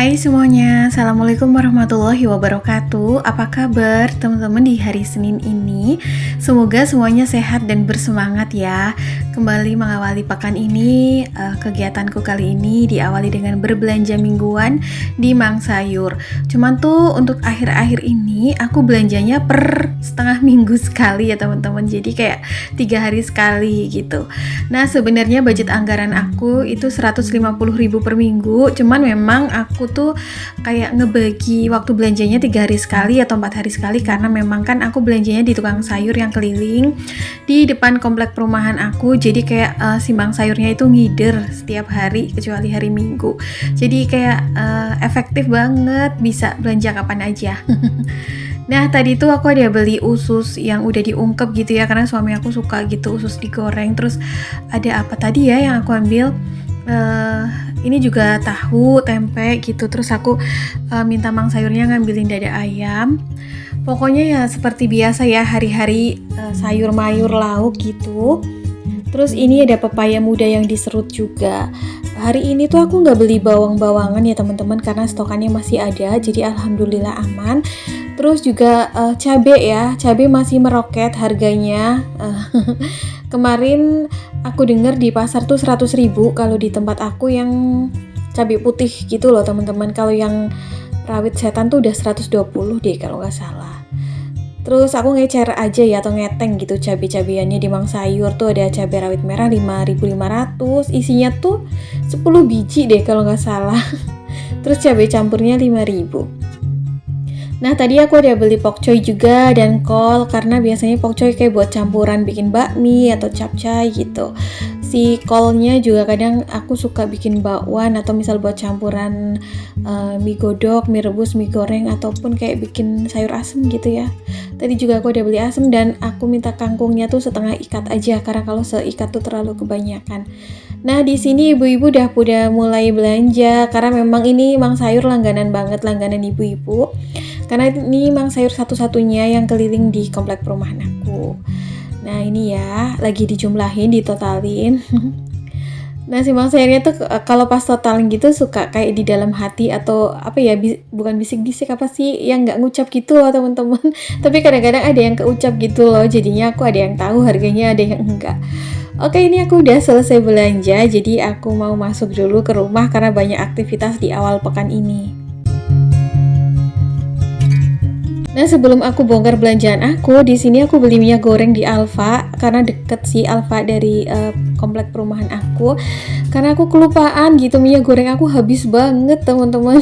Hai semuanya, Assalamualaikum warahmatullahi wabarakatuh. Apa kabar teman-teman di hari Senin ini? Semoga semuanya sehat dan bersemangat ya. Kembali mengawali pekan ini, kegiatanku kali ini diawali dengan berbelanja mingguan di Mang Sayur. Cuman tuh untuk akhir-akhir ini aku belanjanya per setengah minggu sekali ya teman-teman. Jadi kayak 3 hari sekali gitu. Nah sebenarnya budget anggaran aku itu 150.000 per minggu. Cuman memang aku tuh kayak ngebagi waktu belanjanya 3 hari sekali atau 4 hari sekali, karena memang kan aku belanjanya di tukang sayur yang keliling di depan komplek perumahan aku. Jadi kayak simbang sayurnya itu ngider setiap hari kecuali hari Minggu. Jadi kayak efektif banget, bisa belanja kapan aja. Nah tadi tuh aku ada beli usus yang udah diungkep gitu ya, karena suami aku suka gitu usus digoreng. Terus ada apa tadi ya yang aku ambil, ini juga tahu, tempe gitu. Terus aku minta Mang Sayurnya ngambilin dada ayam. Pokoknya ya seperti biasa ya, hari-hari sayur mayur lauk gitu. Terus ini ada pepaya muda yang diserut juga. Hari ini tuh aku nggak beli bawang-bawangan ya teman-teman, karena stokannya masih ada, jadi alhamdulillah aman. Terus juga cabai ya, cabai masih meroket harganya. Kemarin aku dengar di pasar tuh 100.000 kalau di tempat aku yang cabai putih gitu loh teman-teman. Kalau yang rawit setan tuh udah 120 deh kalau nggak salah. Terus aku ngecer aja ya atau ngeteng gitu cabai-cabiannya di Mang Sayur. Tuh ada cabai rawit merah 5.500, isinya tuh 10 biji deh kalau nggak salah. Terus cabai campurnya 5.000. Nah tadi aku ada beli pokcoy juga dan kol, karena biasanya pokcoy kayak buat campuran bikin bakmi atau capcay gitu. Si kolnya juga kadang aku suka bikin bakwan atau misal buat campuran mie godok, mie rebus, mie goreng, ataupun kayak bikin sayur asem gitu ya. Tadi juga aku ada beli asem dan aku minta kangkungnya tuh setengah ikat aja, karena kalau seikat tuh terlalu kebanyakan. Nah di sini ibu-ibu udah mulai belanja, karena memang ini Mang Sayur langganan banget, langganan ibu-ibu. Karena ini Mang Sayur satu-satunya yang keliling di komplek perumahan aku. Nah ini ya, lagi dijumlahin, ditotalin. Nah si Mang Sayurnya tuh kalau pas totalin gitu suka kayak di dalam hati atau apa ya, bukan bisik-bisik apa sih, yang nggak ngucap gitu loh teman-teman. Tapi kadang-kadang ada yang keucap gitu loh, jadinya aku ada yang tahu harganya, ada yang enggak. Oke, ini aku udah selesai belanja, jadi aku mau masuk dulu ke rumah karena banyak aktivitas di awal pekan ini. Nah sebelum aku bongkar belanjaan aku, di sini aku beli minyak goreng di Alfa, karena deket sih Alfa dari komplek perumahan aku. Karena aku kelupaan gitu, minyak goreng aku habis banget teman-teman.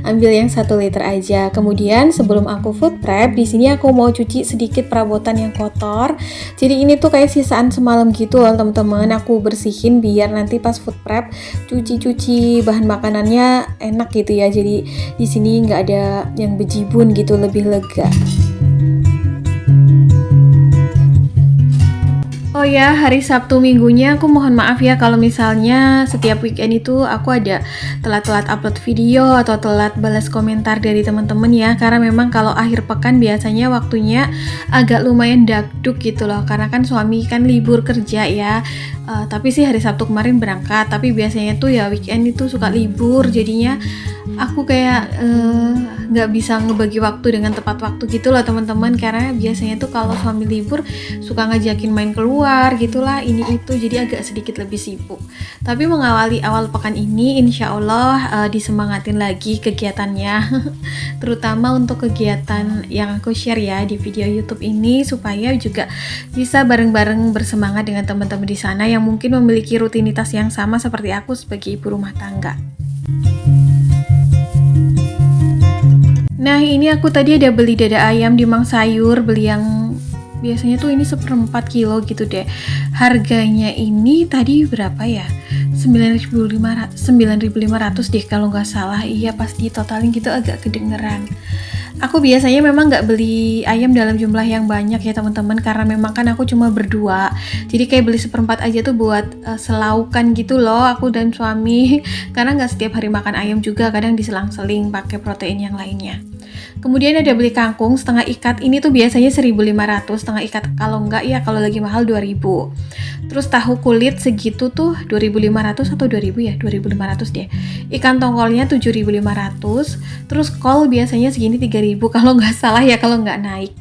Ambil yang 1 liter aja. Kemudian sebelum aku food prep, di sini aku mau cuci sedikit perabotan yang kotor. Jadi ini tuh kayak sisaan semalam gitu loh teman-teman. Aku bersihin biar nanti pas food prep cuci bahan makanannya enak gitu ya. Jadi di sini nggak ada yang bejibun gitu, lebih lega. Oh ya, hari Sabtu minggunya aku mohon maaf ya kalau misalnya setiap weekend itu aku ada telat-telat upload video atau telat balas komentar dari teman-teman ya, karena memang kalau akhir pekan biasanya waktunya agak lumayan dakduk gitu loh, karena kan suami kan libur kerja ya. Tapi sih hari Sabtu kemarin berangkat, tapi biasanya tuh ya weekend itu suka libur, jadinya aku kayak nggak bisa ngebagi waktu dengan tepat waktu gitu loh teman-teman, karena biasanya tuh kalau suami libur suka ngajakin main keluar gitulah, ini itu, jadi agak sedikit lebih sibuk. Tapi mengawali awal pekan ini insya Allah disemangatin lagi kegiatannya. Terutama untuk kegiatan yang aku share ya di video YouTube ini, supaya juga bisa bareng-bareng bersemangat dengan teman-teman di sana yang mungkin memiliki rutinitas yang sama seperti aku sebagai ibu rumah tangga. Nah ini aku tadi ada beli dada ayam di Mang Sayur, beli yang biasanya tuh ini 1/4 kilo gitu deh. Harganya ini tadi berapa ya? 9.500 deh kalau nggak salah. Iya pas ditotalin gitu agak kedengeran. Aku biasanya memang nggak beli ayam dalam jumlah yang banyak ya teman-teman, karena memang kan aku cuma berdua. Jadi kayak beli seperempat aja tuh buat selaukan gitu loh aku dan suami. Karena nggak setiap hari makan ayam juga, kadang diselang-seling pakai protein yang lainnya. Kemudian ada beli kangkung setengah ikat, ini tuh biasanya 1.500 setengah ikat, kalau enggak ya kalau lagi mahal 2.000. Terus tahu kulit segitu tuh 2.500 atau 2.000 ya, 2.500 deh. Ikan tongkolnya 7.500. Terus kol biasanya segini 3.000 kalau nggak salah ya, kalau nggak naik.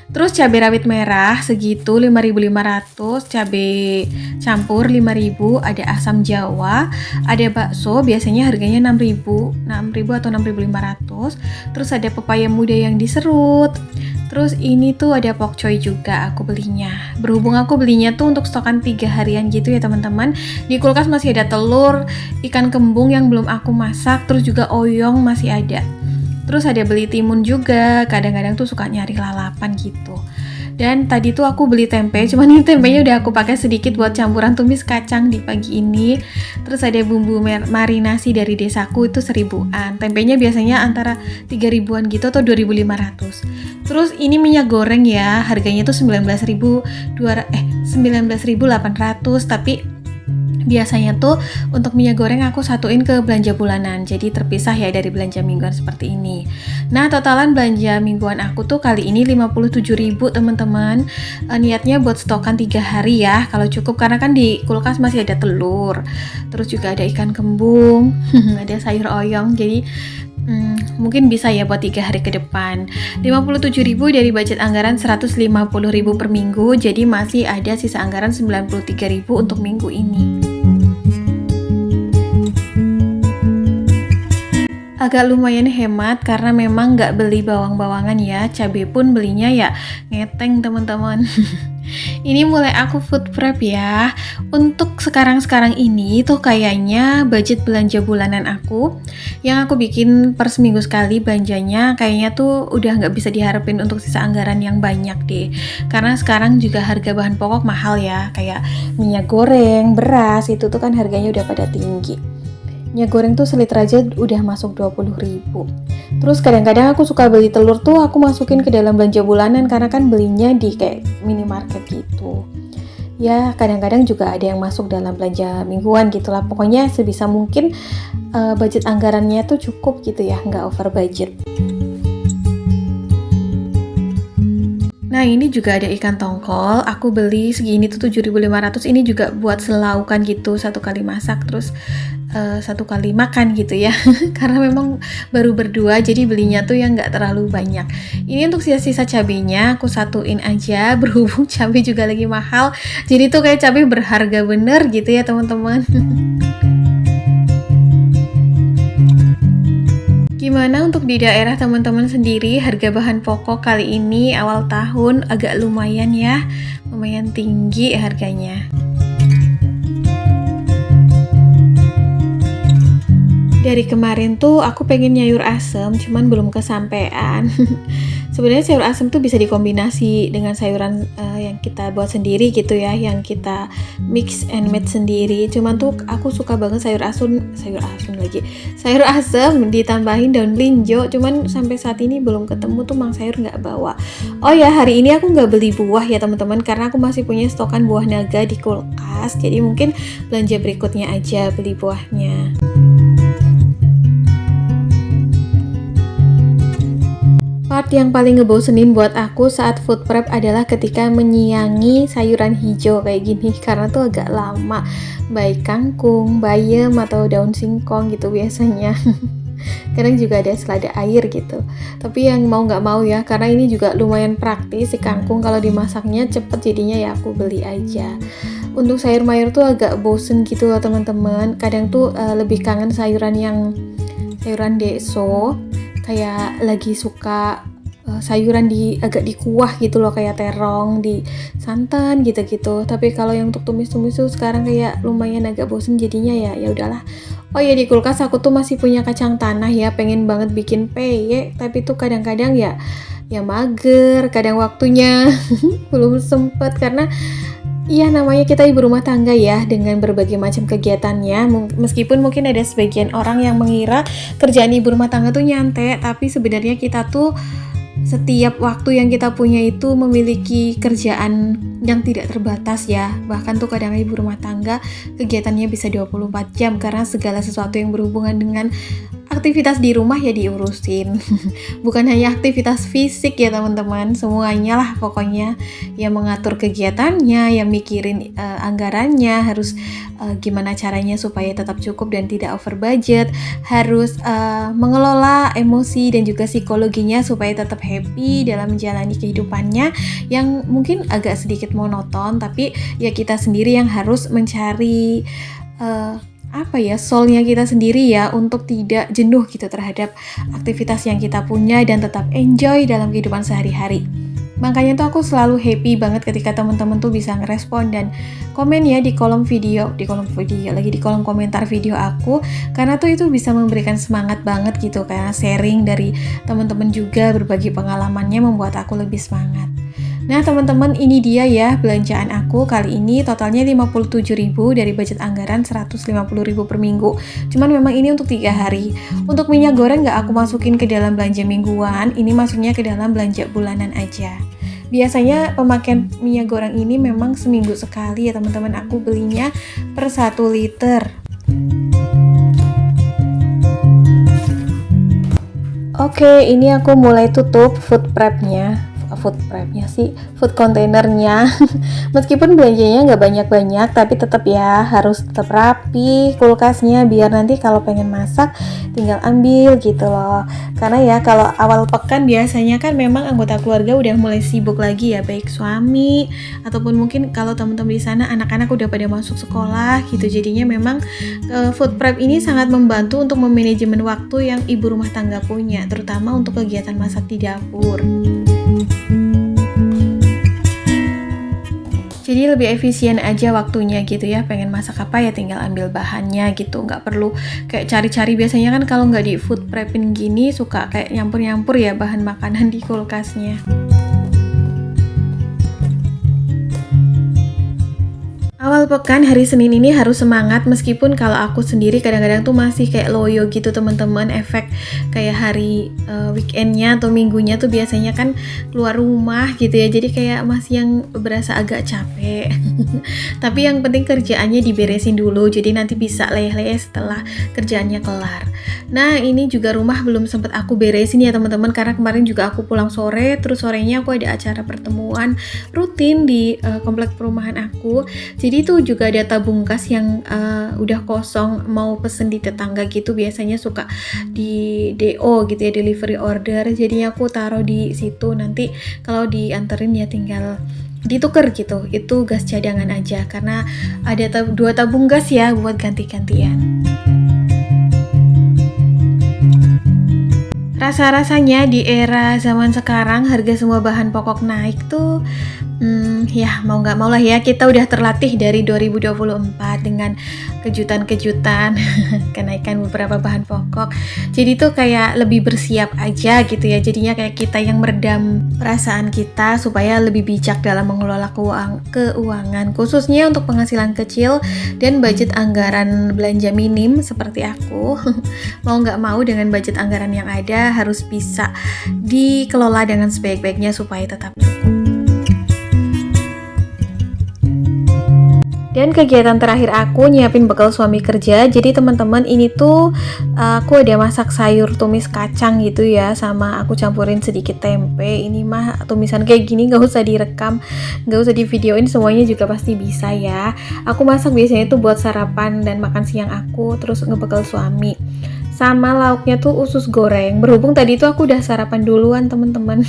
Terus cabai rawit merah segitu 5.500, cabai campur 5.000, ada asam jawa, ada bakso biasanya harganya 6.000 atau 6.500. Terus ada pepaya muda yang diserut. Terus ini tuh ada pokcoy juga aku belinya. Berhubung aku belinya tuh untuk stokan 3 harian gitu ya teman-teman. Di kulkas masih ada telur, ikan kembung yang belum aku masak, terus juga oyong masih ada. Terus ada beli timun juga, kadang-kadang tuh suka nyari lalapan gitu. Dan tadi tuh aku beli tempe, cuman ini tempenya udah aku pakai sedikit buat campuran tumis kacang di pagi ini. Terus ada bumbu marinasi dari desaku itu 1.000-an. Tempenya biasanya antara 3.000-an gitu atau 2.500. Terus ini minyak goreng ya, harganya tuh 19.800, tapi biasanya tuh untuk minyak goreng aku satuin ke belanja bulanan, jadi terpisah ya dari belanja mingguan seperti ini. Nah, totalan belanja mingguan aku tuh kali ini 57.000 teman-teman. Niatnya buat stokan 3 hari ya, kalau cukup, karena kan di kulkas masih ada telur. Terus juga ada ikan kembung, ada sayur oyong, jadi mungkin bisa ya buat 3 hari ke depan. 57.000 dari budget anggaran 150.000 per minggu, jadi masih ada sisa anggaran 93.000 untuk minggu ini. Agak lumayan hemat karena memang nggak beli bawang-bawangan ya, cabai pun belinya ya ngeteng teman-teman. Ini mulai aku food prep ya. Untuk sekarang-sekarang ini tuh kayaknya budget belanja bulanan aku yang aku bikin per seminggu sekali belanjanya kayaknya tuh udah nggak bisa diharapin untuk sisa anggaran yang banyak deh. Karena sekarang juga harga bahan pokok mahal ya, kayak minyak goreng, beras, itu tuh kan harganya udah pada tinggi. Minyak goreng tuh seliter aja udah masuk 20.000. Terus kadang-kadang aku suka beli telur tuh aku masukin ke dalam belanja bulanan karena kan belinya di kayak minimarket gitu. Ya kadang-kadang juga ada yang masuk dalam belanja mingguan gitulah. Pokoknya sebisa mungkin budget anggarannya tuh cukup gitu ya, nggak over budget. Nah ini juga ada ikan tongkol, aku beli segini tuh 7.500, ini juga buat selaukan gitu, satu kali masak terus satu kali makan gitu ya. Karena memang baru berdua jadi belinya tuh yang nggak terlalu banyak. Ini untuk sisa-sisa cabenya aku satuin aja, berhubung cabai juga lagi mahal, jadi tuh kayak cabai berharga bener gitu ya teman-teman. Gimana untuk di daerah teman-teman sendiri, harga bahan pokok kali ini awal tahun agak lumayan ya, lumayan tinggi harganya. Dari kemarin tuh aku pengen nyayur asem, cuman belum kesampean. Sebenarnya sayur asem tuh bisa dikombinasi dengan sayuran yang kita buat sendiri gitu ya, yang kita mix and match sendiri. Cuman tuh aku suka banget sayur asem ditambahin daun melinjo. Cuman sampai saat ini belum ketemu tuh mang sayur nggak bawa. Oh ya, hari ini aku nggak beli buah ya teman-teman, karena aku masih punya stokan buah naga di kulkas. Jadi mungkin belanja berikutnya aja beli buahnya. Part yang paling ngebosenin buat aku saat food prep adalah ketika menyiangi sayuran hijau kayak gini, karena tuh agak lama, baik kangkung, bayam, atau daun singkong gitu biasanya. Kadang juga ada selada air gitu, tapi yang mau nggak mau ya, karena ini juga lumayan praktis si kangkung, kalau dimasaknya cepet jadinya ya aku beli aja. Untuk sayur mayur tuh agak bosen gitu loh teman-teman, kadang tuh lebih kangen sayuran deso, kayak lagi suka sayuran agak dikuah gitu loh, kayak terong, di santan gitu-gitu. Tapi kalau yang untuk tumis-tumis tuh sekarang kayak lumayan agak bosen jadinya ya udahlah. Oh ya, di kulkas aku tuh masih punya kacang tanah ya, pengen banget bikin peyek, tapi tuh kadang-kadang ya mager, kadang waktunya belum sempet karena Iya, namanya kita ibu rumah tangga ya, dengan berbagai macam kegiatannya. Meskipun mungkin ada sebagian orang yang mengira kerjaan ibu rumah tangga tuh nyantai, tapi sebenarnya kita tuh setiap waktu yang kita punya itu memiliki kerjaan yang tidak terbatas ya. Bahkan tuh kadang ibu rumah tangga kegiatannya bisa 24 jam karena segala sesuatu yang berhubungan dengan aktivitas di rumah ya diurusin. Bukan hanya aktivitas fisik ya teman-teman, semuanya lah pokoknya, yang mengatur kegiatannya, yang mikirin anggarannya, harus gimana caranya supaya tetap cukup dan tidak over budget, harus mengelola emosi dan juga psikologinya supaya tetap happy dalam menjalani kehidupannya yang mungkin agak sedikit monoton, tapi ya kita sendiri yang harus mencari soulnya kita sendiri ya, untuk tidak jenuh gitu terhadap aktivitas yang kita punya dan tetap enjoy dalam kehidupan sehari-hari. Makanya tuh aku selalu happy banget ketika teman-teman tuh bisa ngerespon dan komen ya di kolom komentar video aku, karena tuh itu bisa memberikan semangat banget gitu, karena sharing dari teman-teman juga berbagi pengalamannya membuat aku lebih semangat. Nah teman-teman, ini dia ya belanjaan aku kali ini, totalnya 57.000 dari budget anggaran 150.000 per minggu. Cuman memang ini untuk 3 hari. Untuk minyak goreng gak aku masukin ke dalam belanja mingguan, ini masuknya ke dalam belanja bulanan aja. Biasanya pemakaian minyak goreng ini memang seminggu sekali ya teman-teman, aku belinya per 1 liter. Oke, ini aku mulai tutup food containernya. Meskipun belanjanya nggak banyak-banyak, tapi tetap ya harus tetap rapi kulkasnya, biar nanti kalau pengen masak tinggal ambil gitu loh. Karena ya kalau awal pekan biasanya kan memang anggota keluarga udah mulai sibuk lagi ya, baik suami ataupun mungkin kalau teman-teman di sana anak-anak udah pada masuk sekolah gitu. Jadinya memang food prep ini sangat membantu untuk memanajemen waktu yang ibu rumah tangga punya, terutama untuk kegiatan masak di dapur. Jadi lebih efisien aja waktunya gitu ya, pengen masak apa ya tinggal ambil bahannya gitu, nggak perlu kayak cari-cari. Biasanya kan kalau nggak di food prepping gini suka kayak nyampur-nyampur ya bahan makanan di kulkasnya. Awal pekan hari Senin ini harus semangat, meskipun kalau aku sendiri kadang-kadang tuh masih kayak loyo gitu teman-teman, efek kayak hari weekendnya atau minggunya tuh biasanya kan keluar rumah gitu ya, jadi kayak masih yang berasa agak capek. Tapi yang penting kerjaannya diberesin dulu, jadi nanti bisa leleh setelah kerjaannya kelar. Nah ini juga rumah belum sempat aku beresin ya teman-teman, karena kemarin juga aku pulang sore, terus sorenya aku ada acara pertemuan rutin di komplek perumahan aku. Jadi itu juga ada tabung gas yang udah kosong, mau pesen di tetangga gitu, biasanya suka di DO gitu ya, delivery order. Jadinya aku taruh di situ, nanti kalau dianterin ya tinggal ditukar gitu. Itu gas cadangan aja, karena ada 2 tabung gas ya buat ganti-gantian. Rasa-rasanya di era zaman sekarang harga semua bahan pokok naik tuh ya mau nggak mau lah ya, kita udah terlatih dari 2024 dengan kejutan-kejutan kenaikan beberapa bahan pokok. Jadi tuh kayak lebih bersiap aja gitu ya, jadinya kayak kita yang meredam perasaan kita supaya lebih bijak dalam mengelola keuangan, khususnya untuk penghasilan kecil dan budget anggaran belanja minim seperti aku. Mau nggak mau dengan budget anggaran yang ada harus bisa dikelola dengan sebaik-baiknya supaya tetap cukup. Dan kegiatan terakhir aku nyiapin bekal suami kerja. Jadi teman-teman, ini tuh aku ada masak sayur tumis kacang gitu ya, sama aku campurin sedikit tempe. Ini mah tumisan kayak gini gak usah direkam, gak usah divideoin, semuanya juga pasti bisa ya. Aku masak biasanya tuh buat sarapan dan makan siang aku, terus ngebekal suami. Sama lauknya tuh usus goreng. Berhubung tadi tuh aku udah sarapan duluan teman-teman.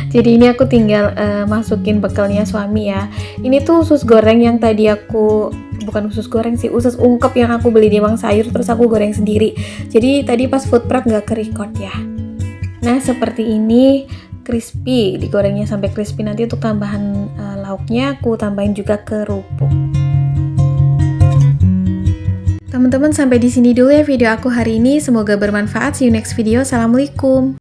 Jadi ini aku tinggal masukin bekalnya suami ya. Ini tuh usus goreng yang tadi aku, bukan usus goreng sih, usus ungkep yang aku beli di Mang Sayur, terus aku goreng sendiri. Jadi tadi pas food prep gak ke-record ya. Nah seperti ini, crispy, digorengnya sampai crispy. Nanti untuk tambahan lauknya aku tambahin juga kerupuk. Teman-teman, sampai di sini dulu ya video aku hari ini. Semoga bermanfaat. See you next video. Assalamualaikum.